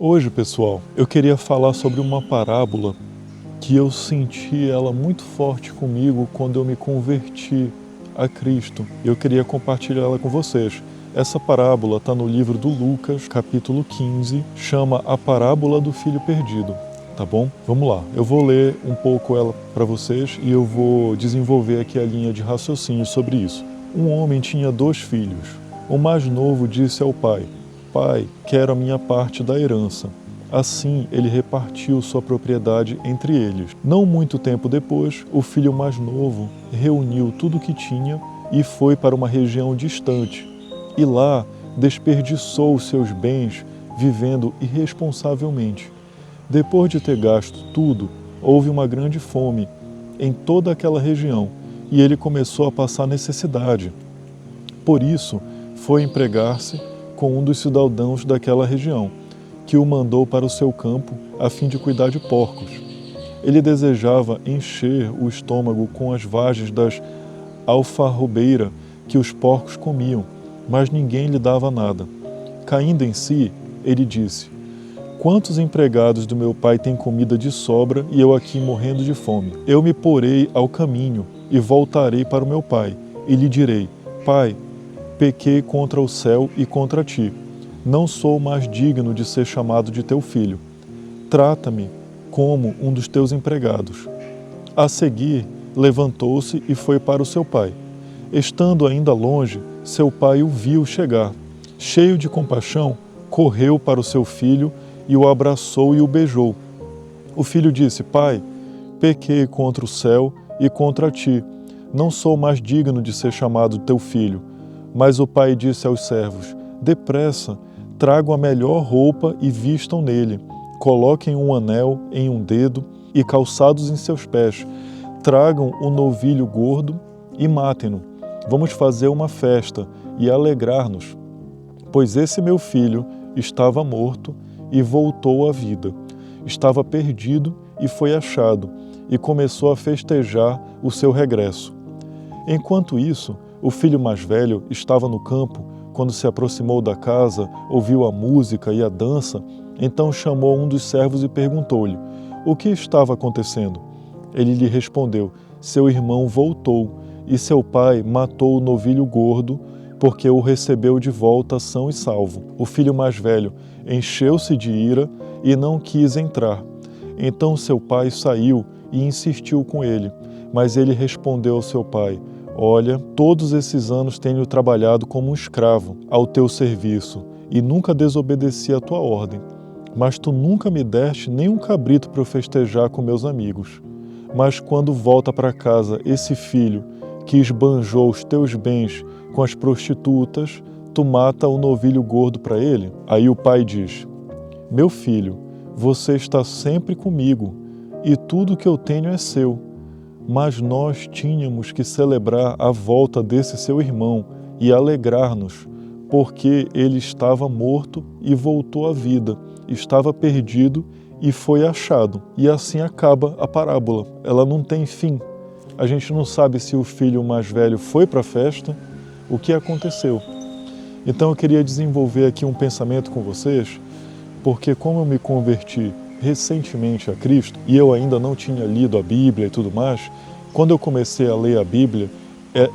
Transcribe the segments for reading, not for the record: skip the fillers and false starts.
Hoje, pessoal, eu queria falar sobre uma parábola que eu senti ela muito forte comigo quando eu me converti a Cristo. Eu queria compartilhar ela com vocês. Essa parábola está no livro do Lucas, capítulo 15, chama A Parábola do Filho Perdido. Tá bom? Vamos lá. Eu vou ler um pouco ela para vocês e eu vou desenvolver aqui a linha de raciocínio sobre isso. Um homem tinha 2 filhos. O mais novo disse ao pai: Pai, quero a minha parte da herança. Assim, ele repartiu sua propriedade entre eles. Não muito tempo depois, o filho mais novo reuniu tudo o que tinha e foi para uma região distante. E lá desperdiçou seus bens vivendo irresponsavelmente. Depois de ter gasto tudo, houve uma grande fome em toda aquela região e ele começou a passar necessidade. Por isso, foi empregar-se com um dos cidadãos daquela região, que o mandou para o seu campo a fim de cuidar de porcos. Ele desejava encher o estômago com as vagens das alfarrobeira que os porcos comiam, mas ninguém lhe dava nada. Caindo em si, ele disse: Quantos empregados do meu pai têm comida de sobra e eu aqui morrendo de fome? Eu me porei ao caminho e voltarei para o meu pai, e lhe direi: Pai, pequei contra o céu e contra ti. Não sou mais digno de ser chamado de teu filho. Trata-me como um dos teus empregados. A seguir, levantou-se e foi para o seu pai. Estando ainda longe, seu pai o viu chegar. Cheio de compaixão, correu para o seu filho e o abraçou e o beijou. O filho disse: Pai, pequei contra o céu e contra ti. Não sou mais digno de ser chamado teu filho. Mas o pai disse aos servos: Depressa, tragam a melhor roupa e vistam nele. Coloquem um anel em um dedo e calçados em seus pés. Tragam um novilho gordo e matem-no. Vamos fazer uma festa e alegrar-nos. Pois esse meu filho estava morto e voltou à vida. Estava perdido e foi achado, e começou a festejar o seu regresso. Enquanto isso, o filho mais velho estava no campo. Quando se aproximou da casa, ouviu a música e a dança. Então chamou um dos servos e perguntou-lhe: o que estava acontecendo? Ele lhe respondeu: seu irmão voltou, e seu pai matou o novilho gordo, porque o recebeu de volta são e salvo. O filho mais velho encheu-se de ira e não quis entrar. Então seu pai saiu e insistiu com ele. Mas ele respondeu ao seu pai: Olha, todos esses anos tenho trabalhado como um escravo ao teu serviço e nunca desobedeci a tua ordem. Mas tu nunca me deste nem um cabrito para eu festejar com meus amigos. Mas quando volta para casa esse filho que esbanjou os teus bens com as prostitutas, tu mata o novilho gordo para ele? Aí o pai diz: Meu filho, você está sempre comigo e tudo que eu tenho é seu. Mas nós tínhamos que celebrar a volta desse seu irmão e alegrar-nos, porque ele estava morto e voltou à vida, estava perdido e foi achado. E assim acaba a parábola. Ela não tem fim. A gente não sabe se o filho mais velho foi para a festa, o que aconteceu. Então eu queria desenvolver aqui um pensamento com vocês, porque como eu me converti recentemente a Cristo, e eu ainda não tinha lido a Bíblia e tudo mais, quando eu comecei a ler a Bíblia,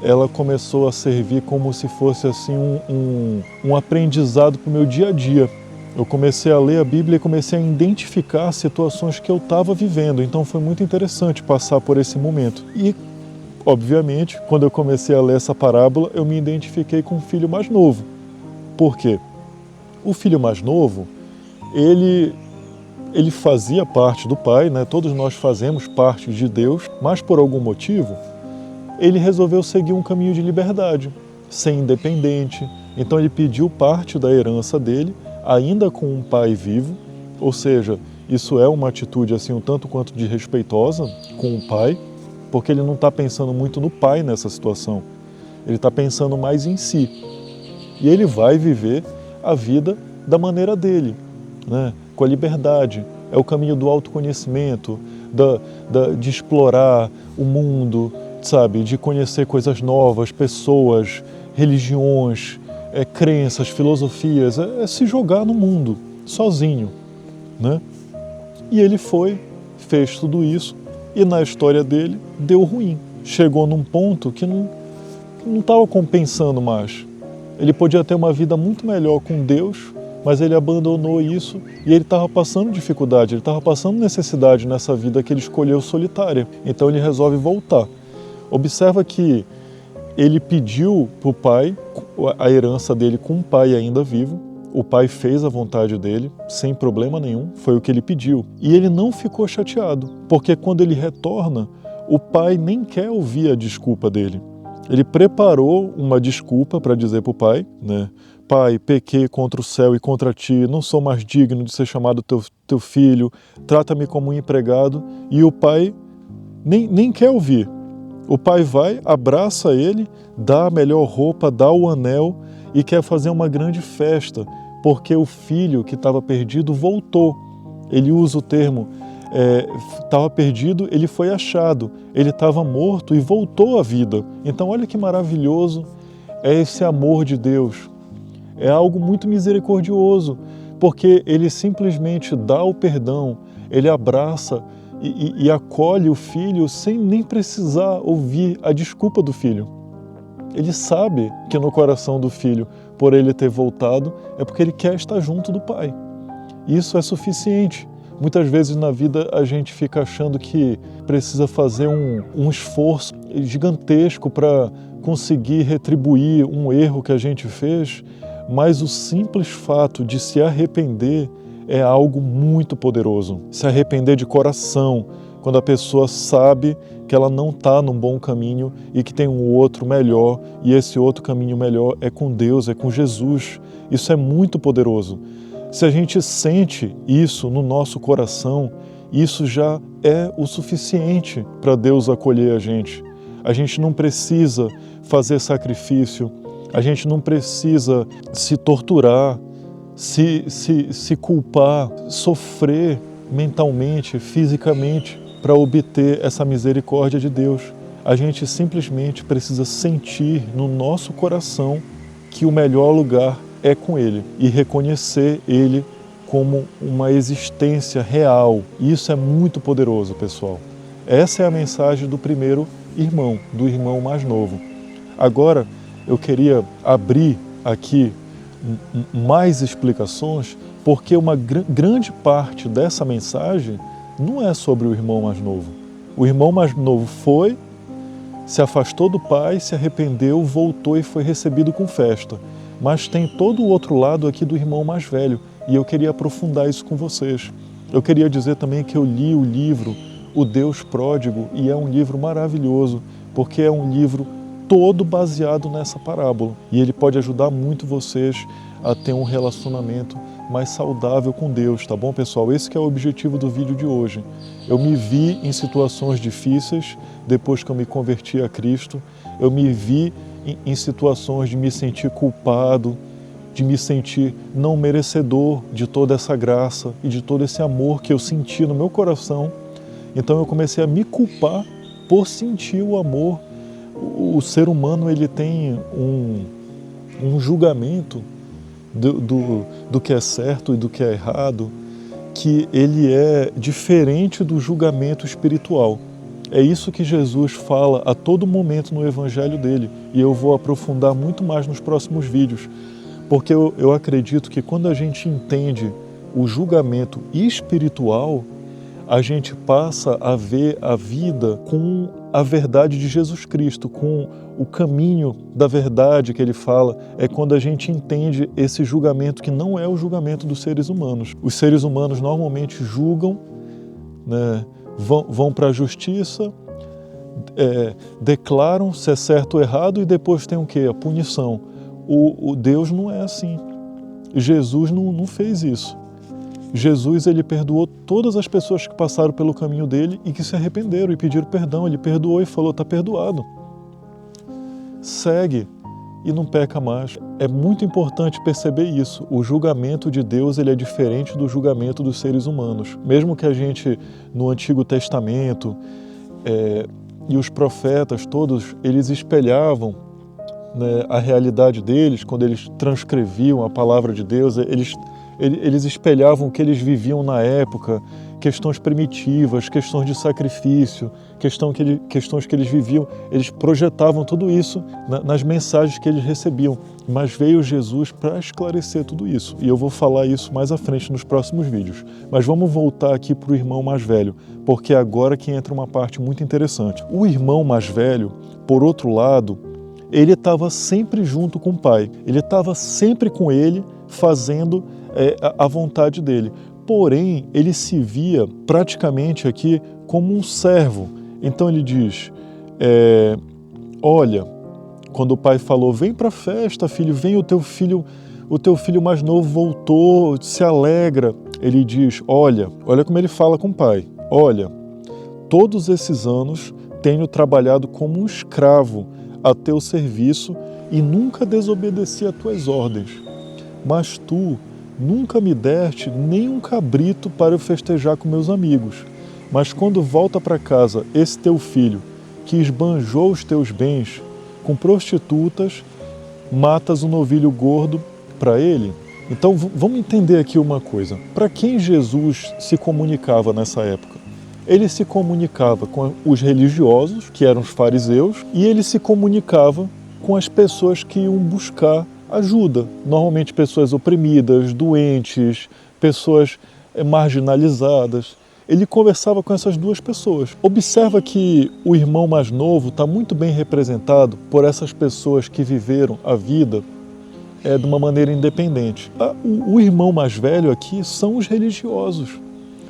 ela começou a servir como se fosse assim um aprendizado para o meu dia a dia. Eu comecei a ler a Bíblia e comecei a identificar situações que eu estava vivendo, então foi muito interessante passar por esse momento. E, obviamente, quando eu comecei a ler essa parábola, eu me identifiquei com o filho mais novo. Por quê? O filho mais novo, ele fazia parte do pai, né? Todos nós fazemos parte de Deus, mas por algum motivo, ele resolveu seguir um caminho de liberdade, ser independente. Então ele pediu parte da herança dele, ainda com um pai vivo, ou seja, isso é uma atitude assim um tanto quanto desrespeitosa com o pai, porque ele não está pensando muito no pai nessa situação, ele está pensando mais em si. E ele vai viver a vida da maneira dele, né? Com a liberdade. É o caminho do autoconhecimento, de explorar o mundo, sabe? De conhecer coisas novas, pessoas, religiões, crenças, filosofias. É se jogar no mundo, sozinho. né? E ele foi, fez tudo isso e na história dele deu ruim. Chegou num ponto que não estava compensando mais. Ele podia ter uma vida muito melhor com Deus, mas ele abandonou isso e ele estava passando dificuldade, ele estava passando necessidade nessa vida que ele escolheu solitária. Então ele resolve voltar. Observa que ele pediu para o pai a herança dele com o pai ainda vivo. O pai fez a vontade dele, sem problema nenhum, foi o que ele pediu. E ele não ficou chateado, porque quando ele retorna, o pai nem quer ouvir a desculpa dele. Ele preparou uma desculpa para dizer para o pai, né? Pai, pequei contra o céu e contra ti, não sou mais digno de ser chamado teu filho, trata-me como um empregado. E o pai nem quer ouvir. O pai vai, abraça ele, dá a melhor roupa, dá o anel e quer fazer uma grande festa, porque o filho que estava perdido voltou. Ele usa o termo, estava perdido, ele foi achado, ele estava morto e voltou à vida. Então olha que maravilhoso é esse amor de Deus. É algo muito misericordioso, porque ele simplesmente dá o perdão, ele abraça e acolhe o filho sem nem precisar ouvir a desculpa do filho. Ele sabe que no coração do filho, por ele ter voltado, é porque ele quer estar junto do pai. Isso é suficiente. Muitas vezes na vida a gente fica achando que precisa fazer um esforço gigantesco para conseguir retribuir um erro que a gente fez, mas o simples fato de se arrepender é algo muito poderoso. Se arrepender de coração, quando a pessoa sabe que ela não está num bom caminho e que tem um outro melhor, e esse outro caminho melhor é com Deus, é com Jesus. Isso é muito poderoso. Se a gente sente isso no nosso coração, isso já é o suficiente para Deus acolher a gente. A gente não precisa fazer sacrifício, a gente não precisa se torturar, se culpar, sofrer mentalmente, fisicamente, para obter essa misericórdia de Deus. A gente simplesmente precisa sentir no nosso coração que o melhor lugar é com Ele e reconhecer Ele como uma existência real. Isso é muito poderoso, pessoal. Essa é a mensagem do primeiro irmão, do irmão mais novo. Agora, eu queria abrir aqui mais explicações, porque uma grande parte dessa mensagem não é sobre o irmão mais novo. O irmão mais novo foi, se afastou do pai, se arrependeu, voltou e foi recebido com festa. Mas tem todo o outro lado aqui do irmão mais velho, e eu queria aprofundar isso com vocês. Eu queria dizer também que eu li o livro O Deus Pródigo, e é um livro maravilhoso, porque é um livro todo baseado nessa parábola. E ele pode ajudar muito vocês a ter um relacionamento mais saudável com Deus, tá bom, pessoal? Esse que é o objetivo do vídeo de hoje. Eu me vi em situações difíceis depois que eu me converti a Cristo. Eu me vi em situações de me sentir culpado, de me sentir não merecedor de toda essa graça e de todo esse amor que eu senti no meu coração. Então eu comecei a me culpar por sentir o amor. O ser humano, ele tem um julgamento do que é certo e do que é errado, que ele é diferente do julgamento espiritual. É isso que Jesus fala a todo momento no evangelho dele, e eu vou aprofundar muito mais nos próximos vídeos, porque eu acredito que quando a gente entende o julgamento espiritual, a gente passa a ver a vida com a verdade de Jesus Cristo, com o caminho da verdade que ele fala. É quando a gente entende esse julgamento que não é o julgamento dos seres humanos. Os seres humanos normalmente julgam, né, vão para a justiça, declaram se é certo ou errado e depois tem o quê? A punição. O Deus não é assim. Jesus não fez isso. Jesus, ele perdoou todas as pessoas que passaram pelo caminho dele e que se arrependeram e pediram perdão. Ele perdoou e falou, está perdoado. Segue e não peca mais. É muito importante perceber isso. O julgamento de Deus, ele é diferente do julgamento dos seres humanos. Mesmo que a gente, no Antigo Testamento, e os profetas todos, eles espelhavam, né, a realidade deles, quando eles transcreviam a palavra de Deus, eles Eles espelhavam o que eles viviam na época, questões primitivas, questões de sacrifício, questões que eles viviam. Eles projetavam tudo isso nas mensagens que eles recebiam. Mas veio Jesus para esclarecer tudo isso. E eu vou falar isso mais à frente nos próximos vídeos. Mas vamos voltar aqui para o irmão mais velho, porque é agora que entra uma parte muito interessante. O irmão mais velho, por outro lado, ele estava sempre junto com o pai. Ele estava sempre com ele, fazendo a vontade dele. Porém, ele se via praticamente aqui como um servo. Então ele diz, olha, quando o pai falou, vem para a festa, filho, vem o teu filho mais novo voltou, se alegra. Ele diz, olha como ele fala com o pai, olha, todos esses anos tenho trabalhado como um escravo a teu serviço e nunca desobedeci a tuas ordens. Mas tu nunca me deste nem um cabrito para eu festejar com meus amigos. Mas quando volta para casa esse teu filho, que esbanjou os teus bens com prostitutas, matas um novilho gordo para ele. Então vamos entender aqui uma coisa. Para quem Jesus se comunicava nessa época? Ele se comunicava com os religiosos, que eram os fariseus, e ele se comunicava com as pessoas que iam buscar ajuda. Normalmente pessoas oprimidas, doentes, pessoas marginalizadas. Ele conversava com essas duas pessoas. Observa que o irmão mais novo está muito bem representado por essas pessoas que viveram a vida de uma maneira independente. O irmão mais velho aqui são os religiosos.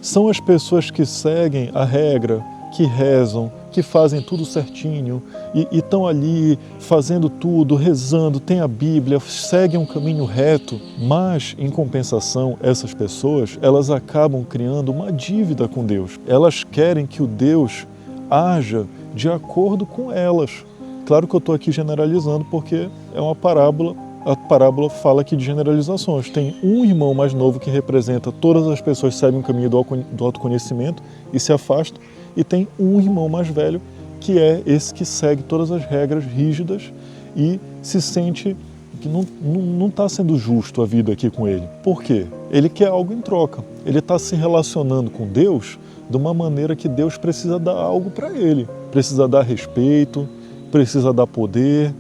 São as pessoas que seguem a regra, que rezam, que fazem tudo certinho e estão ali fazendo tudo, rezando, tem a Bíblia, seguem um caminho reto. Mas, em compensação, essas pessoas, elas acabam criando uma dívida com Deus. Elas querem que o Deus haja de acordo com elas. Claro que eu estou aqui generalizando porque é uma parábola. A parábola fala aqui de generalizações. Tem um irmão mais novo que representa todas as pessoas que seguem o caminho do autoconhecimento e se afastam. E tem um irmão mais velho que é esse que segue todas as regras rígidas e se sente que não está sendo justo a vida aqui com ele. Por quê? Ele quer algo em troca. Ele está se relacionando com Deus de uma maneira que Deus precisa dar algo para ele. Precisa dar respeito, precisa dar poder.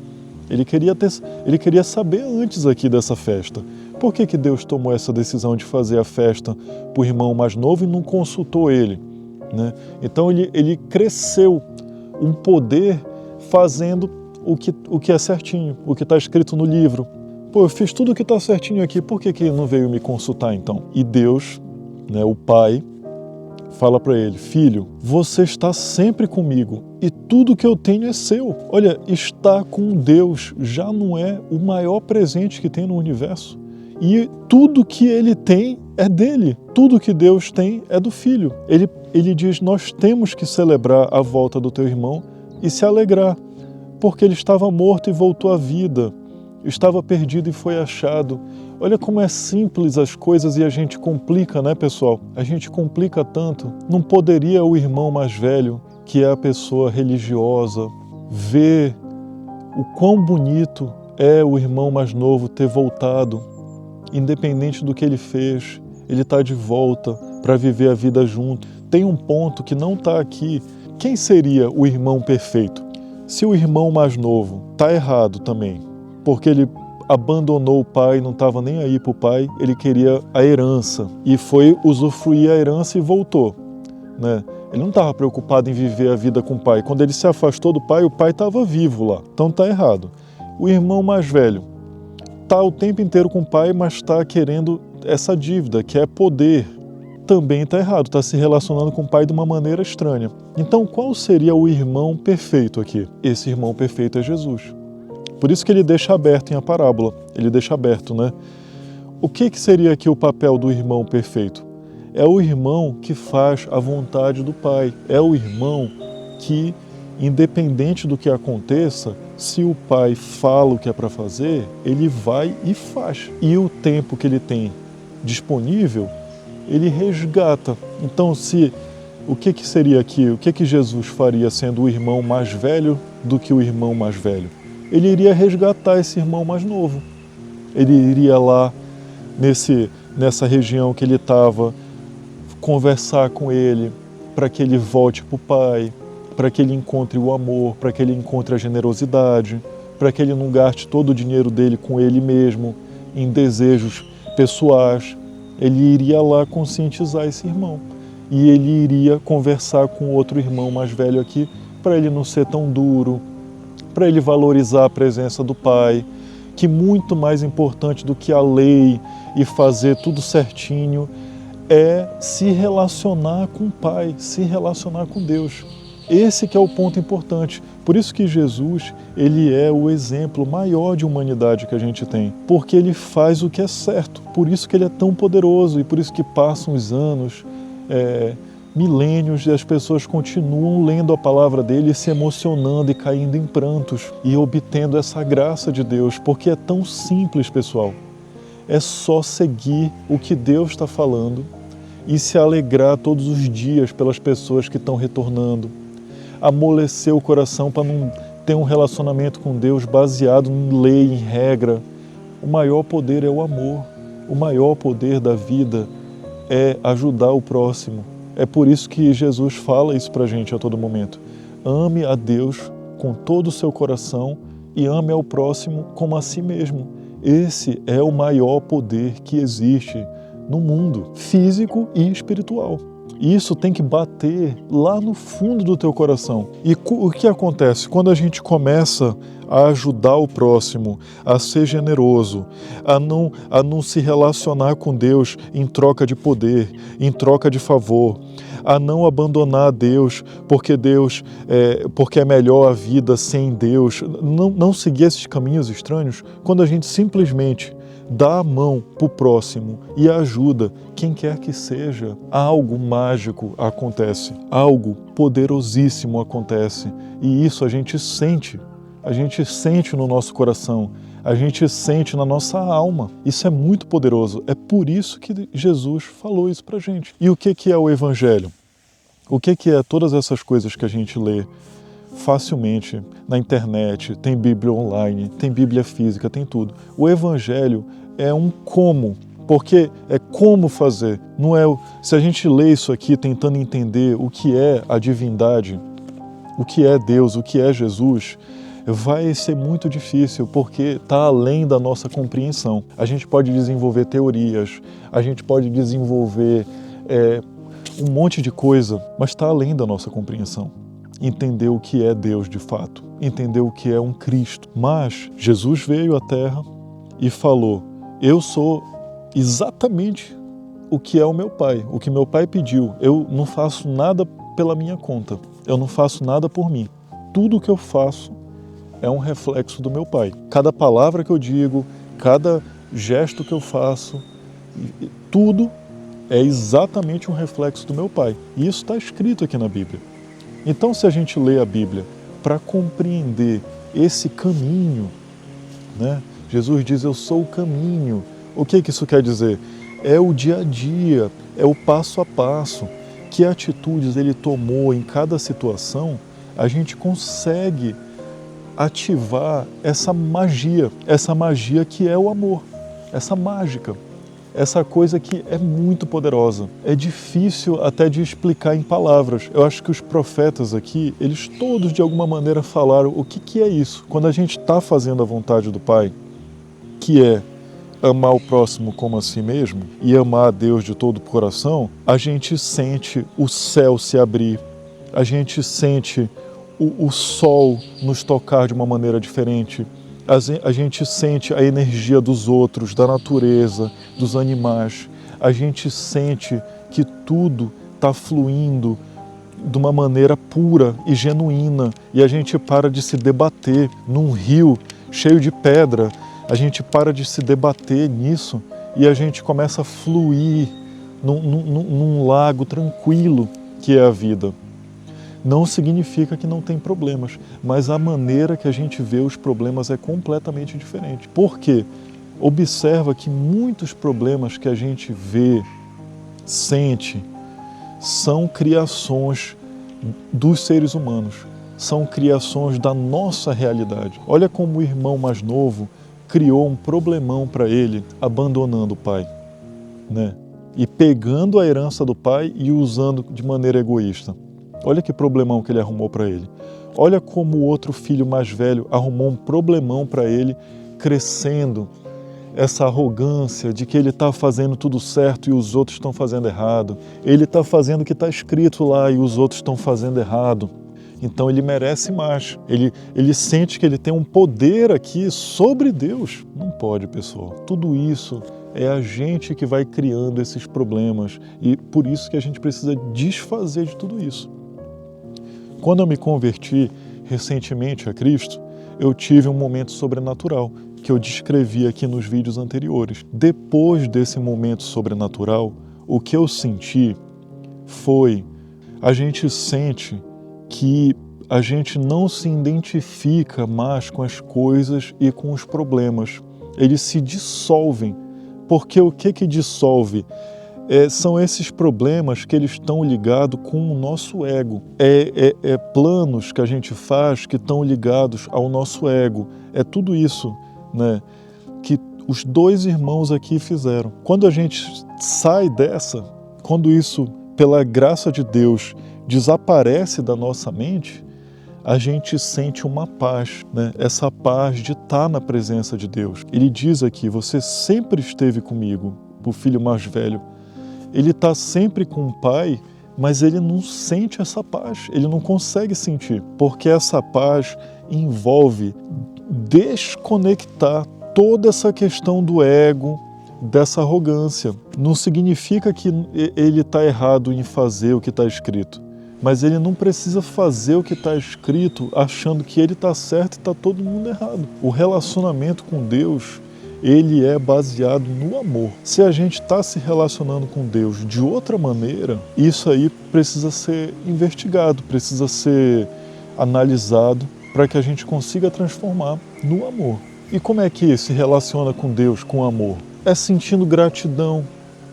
Ele queria saber antes aqui dessa festa. Por que Deus tomou essa decisão de fazer a festa para o irmão mais novo e não consultou ele? Né? Então ele cresceu um poder fazendo o que é certinho, o que está escrito no livro. Pô, eu fiz tudo o que está certinho aqui, por que não veio me consultar então? E Deus, né, o Pai, fala para ele, filho, você está sempre comigo e tudo que eu tenho é seu. Olha, estar com Deus já não é o maior presente que tem no universo. E tudo que ele tem é dele. Tudo que Deus tem é do Filho. Ele diz, nós temos que celebrar a volta do teu irmão e se alegrar, porque ele estava morto e voltou à vida. Estava perdido e foi achado. Olha como é simples as coisas e a gente complica, né, pessoal? A gente complica tanto. Não poderia o irmão mais velho, que é a pessoa religiosa, ver o quão bonito é o irmão mais novo ter voltado, independente do que ele fez, ele está de volta para viver a vida junto. Tem um ponto que não está aqui. Quem seria o irmão perfeito? Se o irmão mais novo está errado também, porque ele abandonou o pai, não estava nem aí para o pai, ele queria a herança e foi usufruir a herança e voltou, né? Ele não estava preocupado em viver a vida com o pai. Quando ele se afastou do pai, o pai estava vivo lá, então está errado. O irmão mais velho está o tempo inteiro com o pai, mas está querendo essa dívida, que é poder. Também está errado, está se relacionando com o pai de uma maneira estranha. Então, qual seria o irmão perfeito aqui? Esse irmão perfeito é Jesus. Por isso que ele deixa aberto em a parábola, ele deixa aberto, né? O que seria aqui o papel do irmão perfeito? É o irmão que faz a vontade do pai, é o irmão que, independente do que aconteça, se o pai fala o que é para fazer, ele vai e faz. E o tempo que ele tem disponível, ele resgata. Então, o que seria aqui? O que Jesus faria sendo o irmão mais velho do que o irmão mais velho? Ele iria resgatar esse irmão mais novo. Ele iria lá nessa região que ele estava, conversar com ele, para que ele volte para o Pai, para que ele encontre o amor, para que ele encontre a generosidade, para que ele não gaste todo o dinheiro dele com ele mesmo, em desejos pessoais. Ele iria lá conscientizar esse irmão. E ele iria conversar com outro irmão mais velho aqui, para ele não ser tão duro, para ele valorizar a presença do Pai, que muito mais importante do que a lei e fazer tudo certinho é se relacionar com o Pai, se relacionar com Deus. Esse que é o ponto importante. Por isso que Jesus, ele é o exemplo maior de humanidade que a gente tem, porque ele faz o que é certo. Por isso que ele é tão poderoso e por isso que passam os anos, milênios, e as pessoas continuam lendo a palavra dele, se emocionando e caindo em prantos e obtendo essa graça de Deus, porque é tão simples, pessoal. É só seguir o que Deus está falando e se alegrar todos os dias pelas pessoas que estão retornando. Amolecer o coração para não ter um relacionamento com Deus baseado em lei, em regra. O maior poder é o amor. O maior poder da vida é ajudar o próximo. É por isso que Jesus fala isso para a gente a todo momento. Ame a Deus com todo o seu coração e ame ao próximo como a si mesmo. Esse é o maior poder que existe no mundo, físico e espiritual. Isso tem que bater lá no fundo do teu coração. E o que acontece? Quando a gente começa a ajudar o próximo, a ser generoso, a não se relacionar com Deus em troca de poder, em troca de favor, a não abandonar Deus porque é melhor a vida sem Deus, não seguir esses caminhos estranhos, quando a gente simplesmente dá a mão para o próximo e ajuda quem quer que seja, algo mágico acontece, algo poderosíssimo acontece. E isso a gente sente no nosso coração, a gente sente na nossa alma. Isso é muito poderoso. É por isso que Jesus falou isso para a gente. E o que é o Evangelho? O que é todas essas coisas que a gente lê facilmente na internet, tem Bíblia online, tem Bíblia física, tem tudo. O Evangelho é um como, porque é como fazer. Não é se a gente lê isso aqui tentando entender o que é a divindade, o que é Deus, o que é Jesus, vai ser muito difícil, porque está além da nossa compreensão. A gente pode desenvolver teorias, a gente pode desenvolver um monte de coisa, mas está além da nossa compreensão. Entender o que é Deus de fato, entender o que é um Cristo. Mas Jesus veio à Terra e falou: eu sou exatamente o que é o meu Pai, o que meu Pai pediu. Eu não faço nada pela minha conta, eu não faço nada por mim. Tudo o que eu faço é um reflexo do meu Pai. Cada palavra que eu digo, cada gesto que eu faço, tudo é exatamente um reflexo do meu Pai. E isso está escrito aqui na Bíblia. Então, se a gente lê a Bíblia para compreender esse caminho, né? Jesus diz: eu sou o caminho. O que isso quer dizer? É o dia a dia, é o passo a passo. Que atitudes ele tomou em cada situação, a gente consegue ativar essa magia que é o amor, essa mágica. Essa coisa que é muito poderosa. É difícil até de explicar em palavras. Eu acho que os profetas aqui, eles todos de alguma maneira falaram o que é isso. Quando a gente está fazendo a vontade do Pai, que é amar o próximo como a si mesmo e amar a Deus de todo o coração, a gente sente o céu se abrir, a gente sente o sol nos tocar de uma maneira diferente, a gente sente a energia dos outros, da natureza, dos animais. A gente sente que tudo está fluindo de uma maneira pura e genuína. E a gente para de se debater num rio cheio de pedra. A gente para de se debater nisso e a gente começa a fluir num lago tranquilo que é a vida. Não significa que não tem problemas, mas a maneira que a gente vê os problemas é completamente diferente. Por quê? Observa que muitos problemas que a gente vê, sente, são criações dos seres humanos, são criações da nossa realidade. Olha como o irmão mais novo criou um problemão para ele, abandonando o pai. né? E pegando a herança do pai e usando de maneira egoísta. Olha que problemão que ele arrumou para ele. Olha como o outro filho mais velho arrumou um problemão para ele, crescendo essa arrogância de que ele está fazendo tudo certo e os outros estão fazendo errado. Ele está fazendo o que está escrito lá e os outros estão fazendo errado. Então ele merece mais. Ele sente que ele tem um poder aqui sobre Deus. Não pode, pessoal. Tudo isso é a gente que vai criando esses problemas e por isso que a gente precisa desfazer de tudo isso. Quando eu me converti recentemente a Cristo, eu tive um momento sobrenatural que eu descrevi aqui nos vídeos anteriores. Depois desse momento sobrenatural, o que eu senti foi, a gente sente que a gente não se identifica mais com as coisas e com os problemas. Eles se dissolvem. Porque o que dissolve? São esses problemas que eles estão ligados com o nosso ego. Planos que a gente faz que estão ligados ao nosso ego. É tudo isso, né, que os dois irmãos aqui fizeram. Quando a gente sai dessa, quando isso, pela graça de Deus, desaparece da nossa mente, a gente sente uma paz, né? Essa paz de estar na presença de Deus. Ele diz aqui, você sempre esteve comigo, o filho mais velho. Ele está sempre com o pai, mas ele não sente essa paz, ele não consegue sentir, porque essa paz envolve desconectar toda essa questão do ego, dessa arrogância. Não significa que ele está errado em fazer o que está escrito. Mas ele não precisa fazer o que está escrito achando que ele está certo e está todo mundo errado. O relacionamento com Deus, ele é baseado no amor. Se a gente está se relacionando com Deus de outra maneira, isso aí precisa ser investigado, precisa ser analisado para que a gente consiga transformar no amor. E como é que se relaciona com Deus com amor? É sentindo gratidão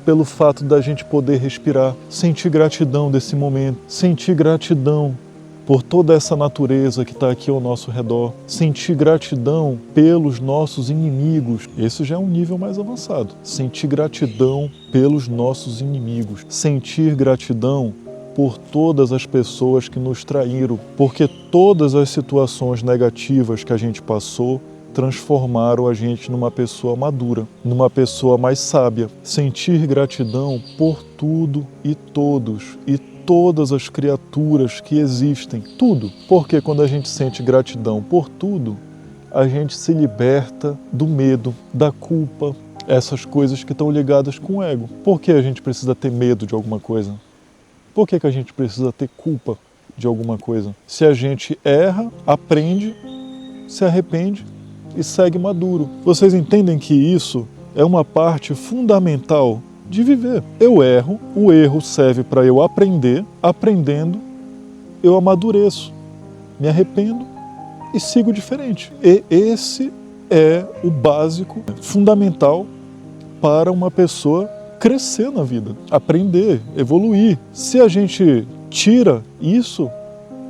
pelo fato da gente poder respirar, sentir gratidão desse momento, sentir gratidão por toda essa natureza que está aqui ao nosso redor, sentir gratidão pelos nossos inimigos. Esse já é um nível mais avançado. Sentir gratidão pelos nossos inimigos, sentir gratidão por todas as pessoas que nos traíram, porque todas as situações negativas que a gente passou transformaram a gente numa pessoa madura, numa pessoa mais sábia. Sentir gratidão por tudo e todos e todas as criaturas que existem, tudo. Porque quando a gente sente gratidão por tudo, a gente se liberta do medo, da culpa, essas coisas que estão ligadas com o ego. Por que a gente precisa ter medo de alguma coisa? Por que a gente precisa ter culpa de alguma coisa? Se a gente erra, aprende, se arrepende e segue maduro. Vocês entendem que isso é uma parte fundamental de viver. Eu erro, o erro serve para eu aprender, aprendendo, eu amadureço, me arrependo e sigo diferente. E esse é o básico, fundamental para uma pessoa crescer na vida, aprender, evoluir. Se a gente tira isso,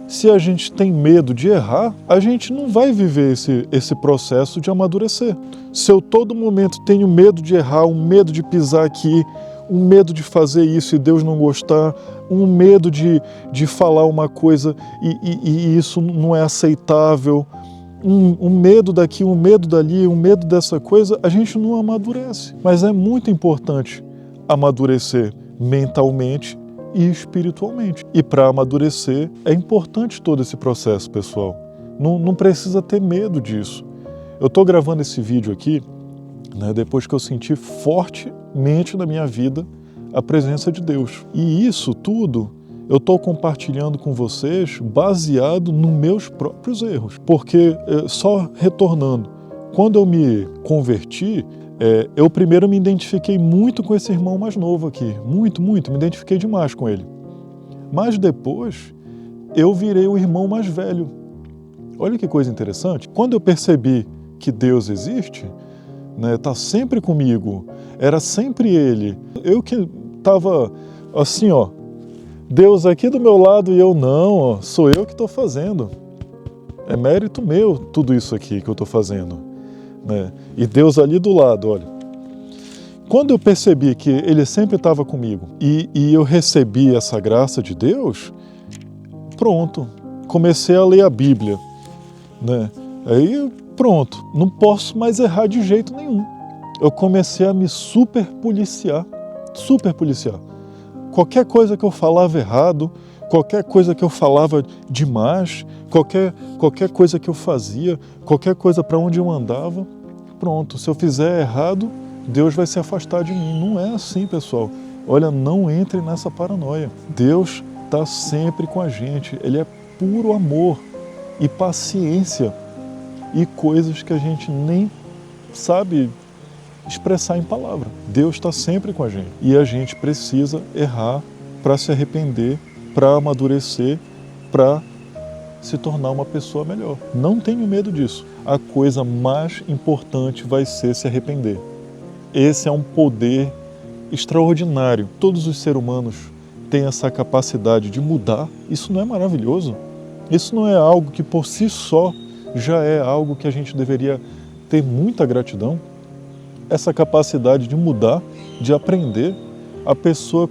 se a gente tem medo de errar, a gente não vai viver esse processo de amadurecer. Se eu todo momento tenho medo de errar, um medo de pisar aqui, um medo de fazer isso e Deus não gostar, um medo de falar uma coisa e isso não é aceitável, um medo daqui, um medo dali, um medo dessa coisa, a gente não amadurece. Mas é muito importante amadurecer mentalmente e espiritualmente. E para amadurecer é importante todo esse processo, pessoal. Não precisa ter medo disso. Eu estou gravando esse vídeo aqui, né, depois que eu senti fortemente na minha vida a presença de Deus. E isso tudo eu estou compartilhando com vocês baseado nos meus próprios erros. Porque, só retornando, quando eu me converti, eu primeiro me identifiquei muito com esse irmão mais novo aqui. Muito, me identifiquei demais com ele. Mas depois, eu virei o irmão mais velho. Olha que coisa interessante. Quando eu percebi que Deus existe, né, tá sempre comigo, era sempre Ele. Eu que estava assim, ó, Deus aqui do meu lado e eu não, ó, sou eu que estou fazendo. É mérito meu tudo isso aqui que eu estou fazendo. Né? E Deus ali do lado, olha. Quando eu percebi que ele sempre estava comigo e eu recebi essa graça de Deus, pronto, comecei a ler a Bíblia, né? Aí pronto, não posso mais errar de jeito nenhum. Eu comecei a me super policiar. Qualquer coisa que eu falava errado, qualquer coisa que eu falava demais, qualquer coisa que eu fazia, qualquer coisa para onde eu andava, pronto, se eu fizer errado, Deus vai se afastar de mim. Não é assim, pessoal. Olha, não entre nessa paranoia. Deus está sempre com a gente. Ele é puro amor e paciência e coisas que a gente nem sabe expressar em palavra. Deus está sempre com a gente e a gente precisa errar para se arrepender, para amadurecer, para se tornar uma pessoa melhor. Não tenho medo disso. A coisa mais importante vai ser se arrepender. Esse é um poder extraordinário. Todos os seres humanos têm essa capacidade de mudar. Isso não é maravilhoso? Isso não é algo que por si só já é algo que a gente deveria ter muita gratidão? Essa capacidade de mudar, de aprender. A pessoa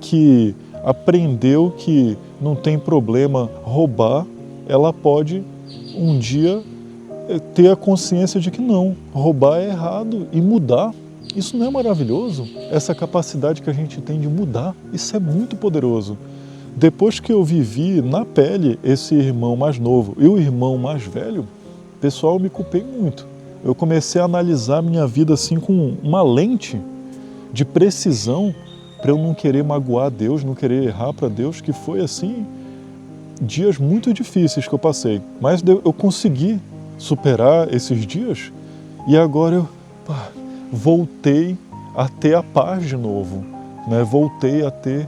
que aprendeu que não tem problema roubar, ela pode um dia ter a consciência de que não, roubar é errado e mudar. Isso não é maravilhoso? Essa capacidade que a gente tem de mudar, isso é muito poderoso. Depois que eu vivi na pele esse irmão mais novo e o irmão mais velho, pessoal, eu me culpei muito. Eu comecei a analisar minha vida assim com uma lente de precisão para eu não querer magoar Deus, não querer errar para Deus, que foi assim, dias muito difíceis que eu passei. Mas eu consegui superar esses dias e agora eu voltei a ter a paz de novo, né? Voltei a ter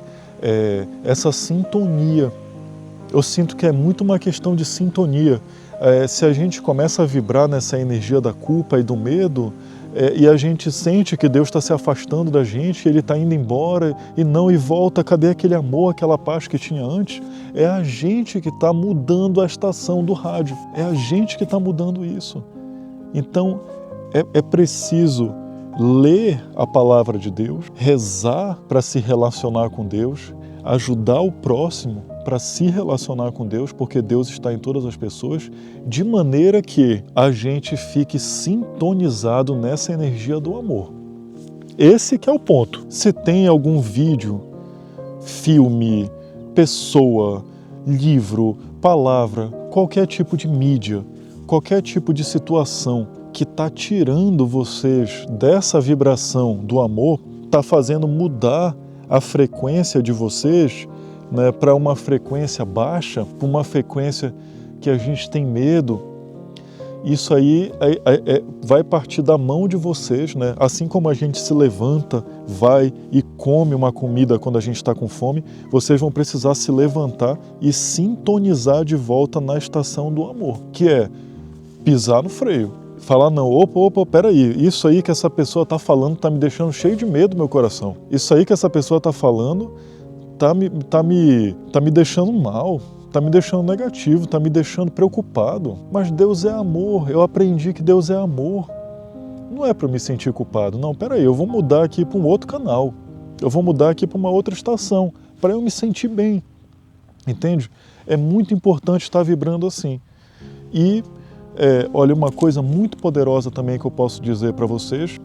essa sintonia. Eu sinto que é muito uma questão de sintonia. Se a gente começa a vibrar nessa energia da culpa e do medo, e a gente sente que Deus está se afastando da gente, Ele está indo embora e volta, cadê aquele amor, aquela paz que tinha antes? É a gente que está mudando a estação do rádio, é a gente que está mudando isso. Então é preciso ler a palavra de Deus, rezar para se relacionar com Deus, ajudar o próximo para se relacionar com Deus, porque Deus está em todas as pessoas, de maneira que a gente fique sintonizado nessa energia do amor. Esse que é o ponto. Se tem algum vídeo, filme, pessoa, livro, palavra, qualquer tipo de mídia, qualquer tipo de situação que está tirando vocês dessa vibração do amor, está fazendo mudar a frequência de vocês, né, para uma frequência baixa, para uma frequência que a gente tem medo, isso aí vai partir da mão de vocês, né? Assim como a gente se levanta, vai e come uma comida quando a gente está com fome, vocês vão precisar se levantar e sintonizar de volta na estação do amor, que é pisar no freio. Falar, não, opa, peraí, isso aí que essa pessoa está falando está me deixando cheio de medo no meu coração. Isso aí que essa pessoa está falando tá me deixando mal, tá me deixando negativo, tá me deixando preocupado. Mas Deus é amor, eu aprendi que Deus é amor. Não é para me sentir culpado, não, peraí, eu vou mudar aqui para um outro canal, eu vou mudar aqui para uma outra estação, para eu me sentir bem, entende? É muito importante estar vibrando assim. E olha, uma coisa muito poderosa também que eu posso dizer para vocês,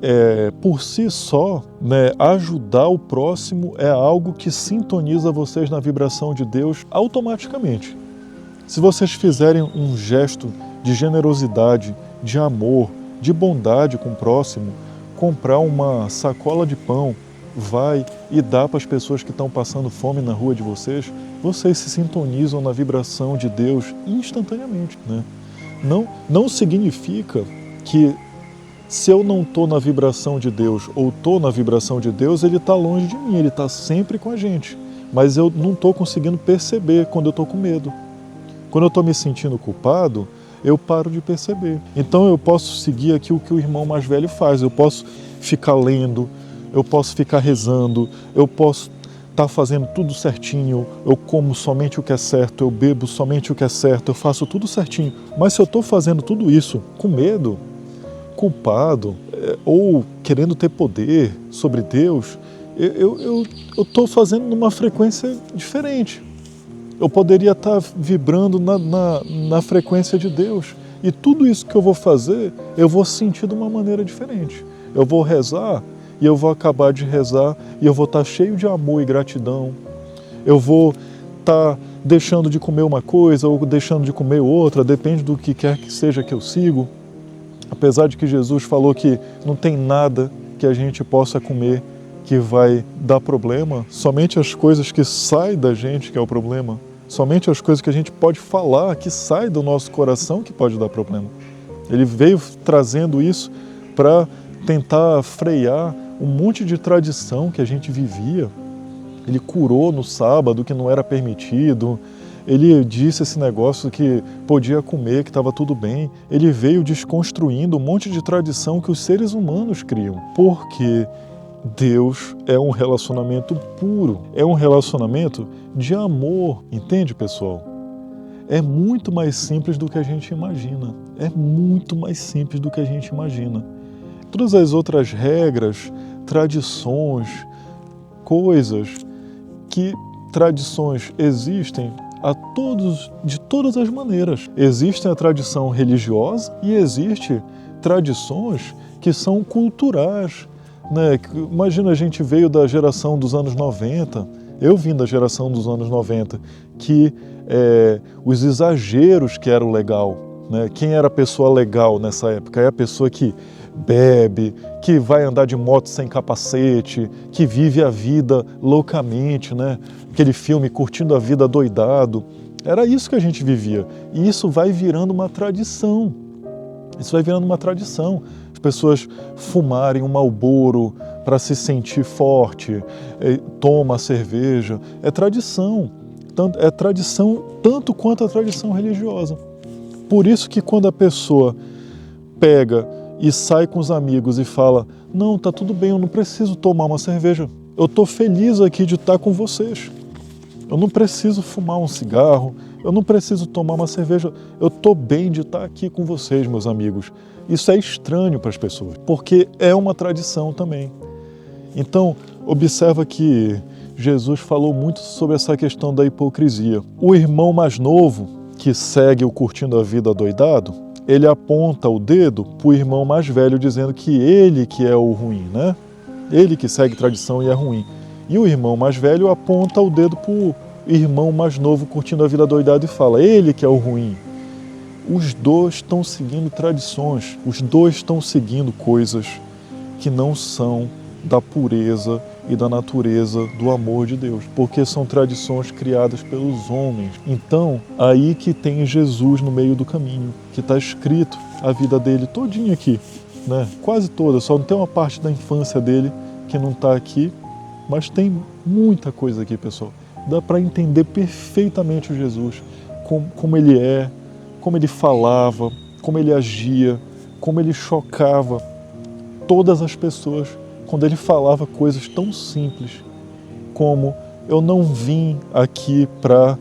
por si só, né, ajudar o próximo é algo que sintoniza vocês na vibração de Deus automaticamente. Se vocês fizerem um gesto de generosidade, de amor, de bondade com o próximo, comprar uma sacola de pão, vai e dá para as pessoas que estão passando fome na rua de vocês, vocês se sintonizam na vibração de Deus instantaneamente, né? Não significa que se eu não estou na vibração de Deus ou estou na vibração de Deus, Ele está longe de mim, Ele está sempre com a gente. Mas eu não estou conseguindo perceber quando eu estou com medo. Quando eu estou me sentindo culpado, eu paro de perceber. Então eu posso seguir aqui o que o irmão mais velho faz. Eu posso ficar lendo, eu posso ficar rezando, eu posso estar fazendo tudo certinho, eu como somente o que é certo, eu bebo somente o que é certo, eu faço tudo certinho. Mas se eu estou fazendo tudo isso com medo, culpado, ou querendo ter poder sobre Deus, eu estou fazendo numa frequência diferente. Eu poderia estar vibrando na frequência de Deus. E tudo isso que eu vou fazer, eu vou sentir de uma maneira diferente. Eu vou rezar e eu vou acabar de rezar e eu vou estar cheio de amor e gratidão. Eu vou estar deixando de comer uma coisa ou deixando de comer outra, depende do que quer que seja que eu sigo. Apesar de que Jesus falou que não tem nada que a gente possa comer que vai dar problema, somente as coisas que saem da gente que é o problema, somente as coisas que a gente pode falar, que saem do nosso coração que pode dar problema. Ele veio trazendo isso para tentar frear um monte de tradição que a gente vivia. Ele curou no sábado que não era permitido, ele disse esse negócio que podia comer, que estava tudo bem. Ele veio desconstruindo um monte de tradição que os seres humanos criam, porque Deus é um relacionamento puro, é um relacionamento de amor, entende, pessoal? É muito mais simples do que a gente imagina, é muito mais simples do que a gente imagina. Todas as outras regras, tradições, coisas, que tradições existem de todas as maneiras. Existe a tradição religiosa e existe tradições que são culturais, né? Imagina, a gente veio da geração dos anos 90, eu vim da geração dos anos 90, que os exageros que eram legal, né? Quem era a pessoa legal nessa época? É a pessoa que bebe, que vai andar de moto sem capacete, que vive a vida loucamente, né? Aquele filme Curtindo a Vida Doidado. Era isso que a gente vivia. E isso vai virando uma tradição. Isso vai virando uma tradição. As pessoas fumarem um Marlboro para se sentir forte, toma cerveja. É tradição. É tradição tanto quanto a tradição religiosa. Por isso que quando a pessoa pega e sai com os amigos e fala: não, tá tudo bem, eu não preciso tomar uma cerveja, eu tô feliz aqui de estar com vocês, eu não preciso fumar um cigarro, eu não preciso tomar uma cerveja, eu tô bem de estar aqui com vocês, meus amigos. Isso é estranho para as pessoas, porque é uma tradição também. Então, observa que Jesus falou muito sobre essa questão da hipocrisia. O irmão mais novo, que segue o Curtindo a Vida Doidado, ele aponta o dedo para o irmão mais velho, dizendo que ele que é o ruim, né? Ele que segue tradição e é ruim. E o irmão mais velho aponta o dedo para o irmão mais novo curtindo a vida doidada e fala: ele que é o ruim. Os dois estão seguindo tradições, os dois estão seguindo coisas que não são da pureza e da natureza do amor de Deus, porque são tradições criadas pelos homens. Então, aí que tem Jesus no meio do caminho, que está escrito a vida dele todinha aqui, né? Quase toda, só não tem uma parte da infância dele que não está aqui, mas tem muita coisa aqui, pessoal. Dá para entender perfeitamente o Jesus, como ele é, como ele falava, como ele agia, como ele chocava todas as pessoas quando ele falava coisas tão simples como: eu não vim aqui para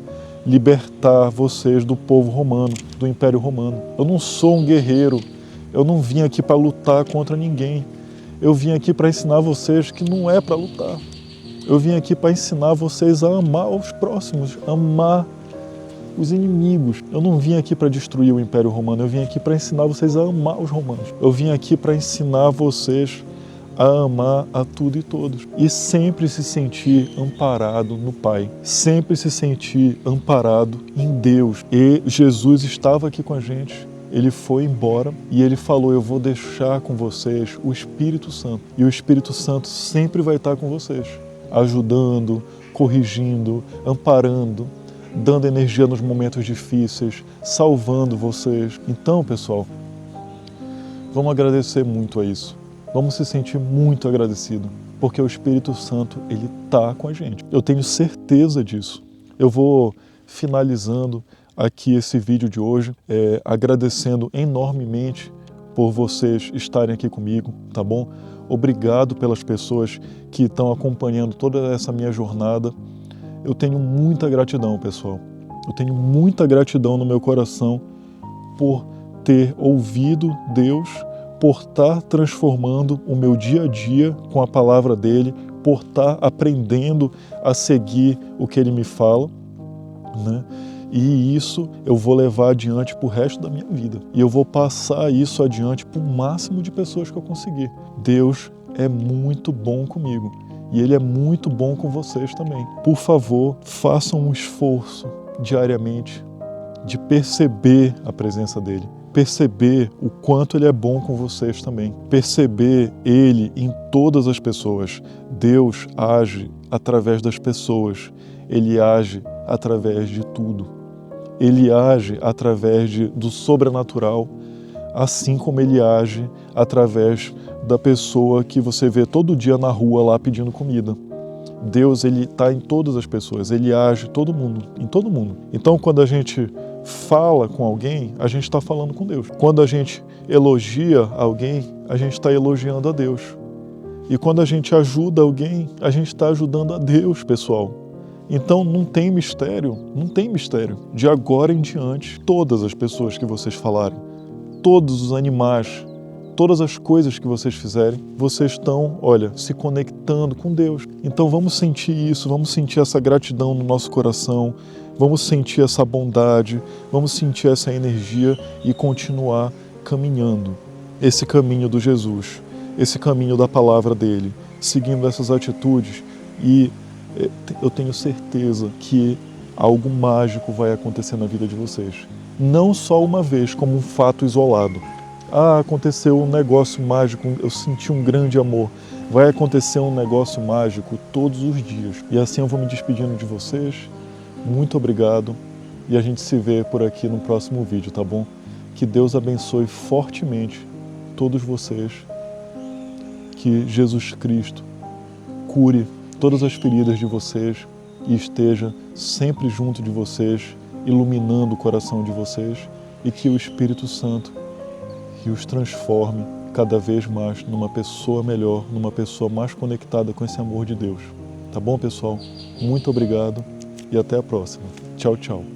libertar vocês do povo romano, do Império Romano. Eu não sou um guerreiro, eu não vim aqui para lutar contra ninguém. Eu vim aqui para ensinar vocês que não é para lutar. Eu vim aqui para ensinar vocês a amar os próximos, amar os inimigos. Eu não vim aqui para destruir o Império Romano, eu vim aqui para ensinar vocês a amar os romanos. Eu vim aqui para ensinar vocês a amar a tudo e todos. E sempre se sentir amparado no Pai. Sempre se sentir amparado em Deus. E Jesus estava aqui com a gente. Ele foi embora e ele falou: eu vou deixar com vocês o Espírito Santo. E o Espírito Santo sempre vai estar com vocês, ajudando, corrigindo, amparando, dando energia nos momentos difíceis, salvando vocês. Então, pessoal, vamos agradecer muito a isso. Vamos se sentir muito agradecido, porque o Espírito Santo, ele está com a gente. Eu tenho certeza disso. Eu vou finalizando aqui esse vídeo de hoje, agradecendo enormemente por vocês estarem aqui comigo, tá bom? Obrigado pelas pessoas que estão acompanhando toda essa minha jornada. Eu tenho muita gratidão, pessoal. Eu tenho muita gratidão no meu coração por ter ouvido Deus, por estar transformando o meu dia a dia com a palavra dele, por estar aprendendo a seguir o que ele me fala, né? E isso eu vou levar adiante para o resto da minha vida. E eu vou passar isso adiante para o máximo de pessoas que eu conseguir. Deus é muito bom comigo. E Ele é muito bom com vocês também. Por favor, façam um esforço diariamente de perceber a presença dEle. Perceber o quanto Ele é bom com vocês também. Perceber Ele em todas as pessoas. Deus age através das pessoas. Ele age através de tudo. Ele age através do sobrenatural, assim como Ele age através da pessoa que você vê todo dia na rua lá pedindo comida. Deus, Ele está em todas as pessoas, Ele age em todo mundo. Então, quando a gente fala com alguém, a gente está falando com Deus. Quando a gente elogia alguém, a gente está elogiando a Deus. E quando a gente ajuda alguém, a gente está ajudando a Deus, pessoal. Então não tem mistério. De agora em diante, todas as pessoas que vocês falarem, todos os animais, todas as coisas que vocês fizerem, vocês estão, se conectando com Deus. Então vamos sentir isso, vamos sentir essa gratidão no nosso coração, vamos sentir essa bondade, vamos sentir essa energia e continuar caminhando esse caminho do Jesus, esse caminho da palavra dele, seguindo essas atitudes, e eu tenho certeza que algo mágico vai acontecer na vida de vocês. Não só uma vez, como um fato isolado. Aconteceu um negócio mágico, eu senti um grande amor. Vai acontecer um negócio mágico todos os dias. E assim eu vou me despedindo de vocês. Muito obrigado. E a gente se vê por aqui no próximo vídeo, tá bom? Que Deus abençoe fortemente todos vocês. Que Jesus Cristo cure todas as feridas de vocês e esteja sempre junto de vocês, iluminando o coração de vocês, e que o Espírito Santo os transforme cada vez mais numa pessoa melhor, numa pessoa mais conectada com esse amor de Deus. Tá bom, pessoal? Muito obrigado e até a próxima. Tchau, tchau.